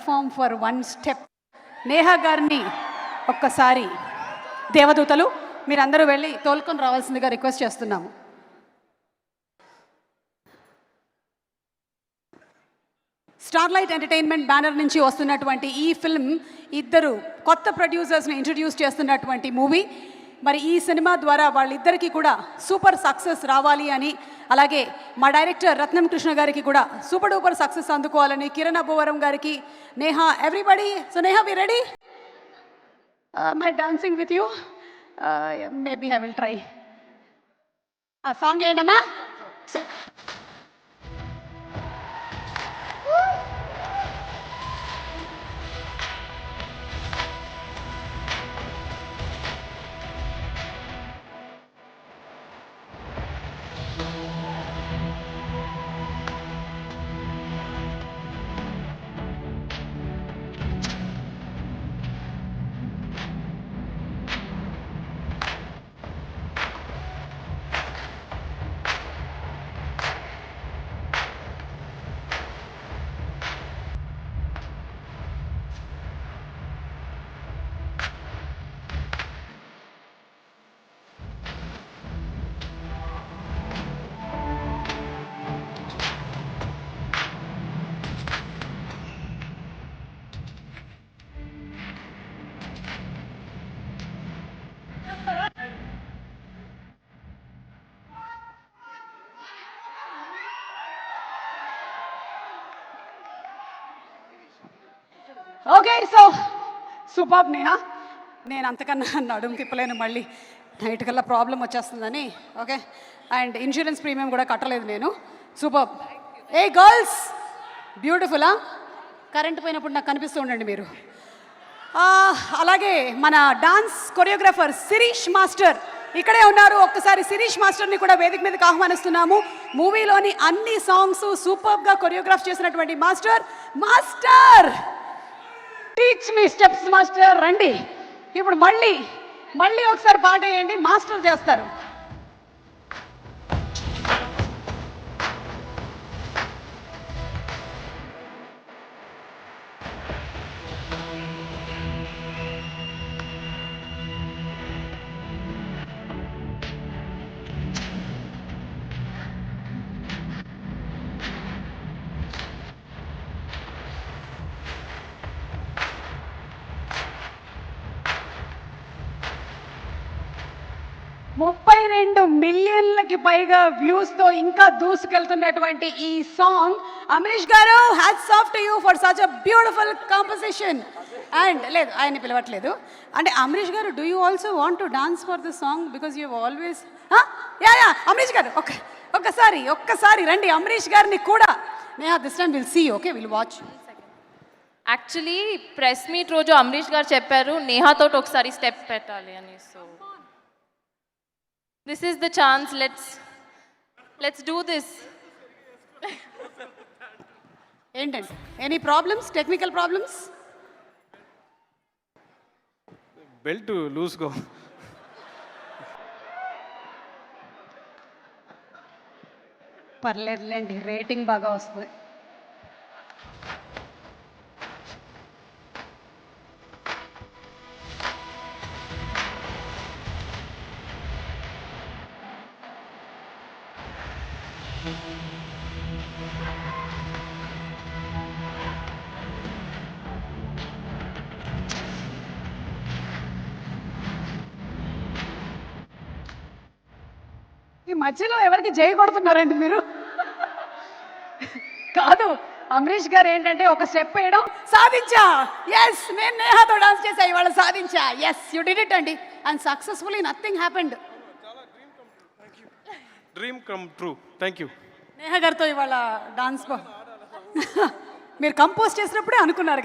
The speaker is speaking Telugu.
Perform for one step. Neha గారిని ఒక్కసారి దేవదూతలు మీరందరూ వెళ్ళి తోలుకొని రావాల్సిందిగా రిక్వెస్ట్ చేస్తున్నాము. స్టార్లైట్ ఎంటర్టైన్మెంట్ బ్యానర్ నుంచి వస్తున్నటువంటి ఈ ఫిల్మ్ ఇద్దరు కొత్త ప్రొడ్యూసర్స్ని ఇంట్రడ్యూస్ చేస్తున్నటువంటి మూవీ. మరి ఈ సినిమా ద్వారా వాళ్ళిద్దరికీ కూడా సూపర్ సక్సెస్ రావాలి అని, అలాగే మా డైరెక్టర్ రత్నం కృష్ణ గారికి కూడా సూపర్ డూపర్ సక్సెస్ అందుకోవాలని, కిరణ్ అబ్బవరం గారికి, Neha, everybody. So Neha, we ready? My dancing with you, maybe I will try. ఆ సాంగ్ ఏంటమ్మా? Okay, so super Neha. నేను అంతకన్నా నడుము తిప్పలేను, మళ్ళీ నైట్ కల్లా ప్రాబ్లం వచ్చేస్తుందని. ఓకే, అండ్ ఇన్సూరెన్స్ ప్రీమియం కూడా కట్టలేదు నేను. సూపర్. ఏ గర్ల్స్, బ్యూటిఫుల్లా? కరెంట్ పోయినప్పుడు నాకు కనిపిస్తూ ఉండండి మీరు. అలాగే మన డాన్స్ కొరియోగ్రాఫర్ శిరీష్ మాస్టర్ ఇక్కడే ఉన్నారు. ఒక్కసారి శిరీష్ మాస్టర్ని కూడా వేదిక మీదకి ఆహ్వానిస్తున్నాము. మూవీలోని అన్ని సాంగ్స్ సూపర్గా కొరియోగ్రాఫ్ చేసినటువంటి master teach me steps master. రండి ఇప్పుడు మళ్ళీ ఒకసారి పాట వేయండి, మాస్టర్ చేస్తారు. $32 మిలియన్లకి పైగా వ్యూస్తో ఇంకా దూసుకెళ్తున్నటువంటి ఈ song. Amrish garu, hats off to you for such a beautiful composition. And లేదు, ఆయన్ని పిలవట్లేదు. అంటే Amrish garu, do you also want to dance for this song? Because you always yeah Amrish garu ఒక్కసారి రండి. అమరీష్ గారిని కూడా Neha, this time will see. Okay, will watch. Actually press meet రోజు అమరీష్ గారు చెప్పారు నేహాతో ఒకసారి స్టెప్ పెట్టాలి అని. So this is the chance. Let's do this. ఏంటండి, any problems, technical problems? Belt లూజ్గో. పర్లేదులేండి, రేటింగ్ బాగా వస్తుంది. ఈ మధ్యలో ఎవరికి జై కొడుతున్నారండి మీరు? కాదు, అమరీష్ గారు ఏంటంటే ఒక స్టెప్ వేయడం సాధించా. ఎస్, నేను నేహాతో డాన్స్ చేసా, ఇవాళ సాధించా. ఎస్, యూ డిడ్ ఇట్ అండి. And successfully nothing happened. Dream come true. Thank you. Neha గారితో ఇవాళ డాన్స్ మీరు కంపోజ్ చేసినప్పుడే అనుకున్నారు కదా.